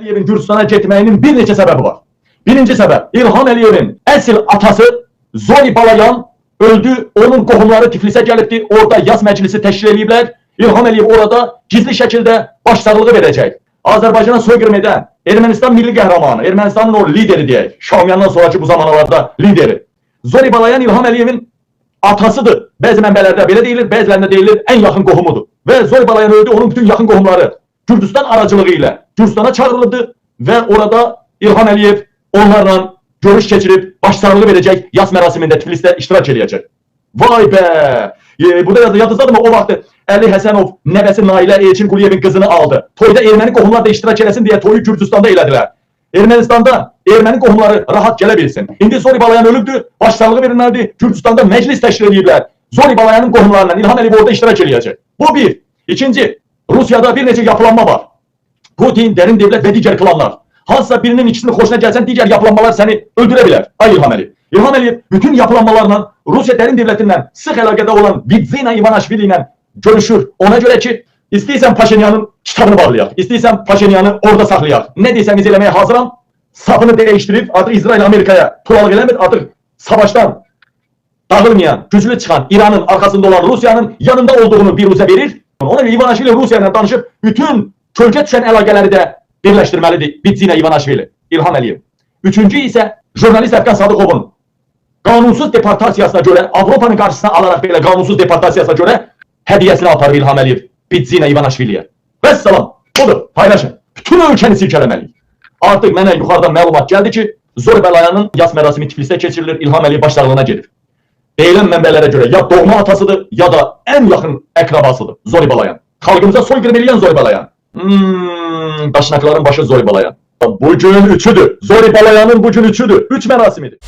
Əliyevin Gürcistana getməyinin bir neçə səbəbi var. Birinci səbəb, İlham Əliyevin əsl atası Zori Balayan öldü, onun qohumları Tiflisə gəlibdi, orada yaz məclisi təşkil ediblər. İlham Əliyev orada gizli şəkildə başsağlığı verəcək. Azərbaycana soyqırım edən Ermənistan milli qəhrəmanı, Ermənistanın o lideri deyək, Şamyandan sonraki bu zamanlarda lideri. Zori Balayan İlham Əliyevin atasıdır. Bəzi mənbələrdə belə deyilir, bəzilərində deyilir ən yaxın qohumudur. Və Zori Balayan öldü, onun bütün yaxın qohumları Gürcistan aracılığı ilə Gürcistana çağırıldı və orada İlham Əliyev onlarla görüş keçirib başsağlığı verəcək, yas mərasimində Tiflisdə iştirak edəcək. Vay be! Burada yadınızdadır mı? O vaxt Əli Həsənov nəvəsi Nailə Elçin Quliyevin qızını aldı. Toyda erməni qohumlar da iştirak eləsin deyə toyu Gürcistanda elədilər. Ermənistanda erməni qohumları rahat gələ bilsin. İndi Zori Balayan ölübdür, başsağlığı verilməlidir. Gürcistanda məclis təşkil ediblər. Zori Balayanın qohumlarından İlham Əliyev orada iştirak edəcək. Bu bir. İkinci, Rusiyada bir neçə yapılanma var. Putin, Derin Devlet ve diğer klanlar. Hansısa birinin ikisinin hoşuna gelsen diğer yapılanmalar seni öldürebilir. Ay İlham Əliyev. İlham Əliyev bütün yapılanmalarla Rusya Derin Devleti'nden sık əlaqədə olan Bidzina Ivanashvili ile görüşür. Ona göre ki istəyirsən Paşinyanın kitabını bağlayaq, istəyirsən Paşinyanı orada saxlayaq. Ne deysəniz eləməyə hazıram. Sapını değiştirip artık İsrail Amerika'ya tulalıq eləmir. Artık savaştan dağılmayan, güçlü çıkan İran'ın arkasında olan Rusya'nın yanında olduğunu bir Rusya verir. Ona göre Ivanashvili Rusya ile danışıp bütün kölgə düşən əlaqələri də birləşdirməlidir Bidzina Ivanashvili, İlham Əliyev. Üçüncü isə jurnalist Əfqan Sadıqovun qanunsuz deportasiyasına görə, Avropanın qarşısına alaraq belə qanunsuz deportasiyasına görə hədiyəsini aparır İlham Əliyev Bidzina Ivanashviliyə. Vəssalam, budur, paylaşın. Bütün ölkəni silkələməliyik. Artıq mənə yuxarıdan məlumat gəldi ki, Zori Balayanın yas mərasimi Tiflisdə keçirilir, İlham Əliyev başsağlığına gedir. Deyilən mənbələrə görə ya doğma atasıdır, ya da ən yaxın əqrabasıdır Zori Balayan. Xalqımıza soyqırım eləyən Zori Balayan. Daşnakların başı Zori Balayan. Bugün üçüdür. Zori Balayanın bugün üçüdür. Üç merasimidir.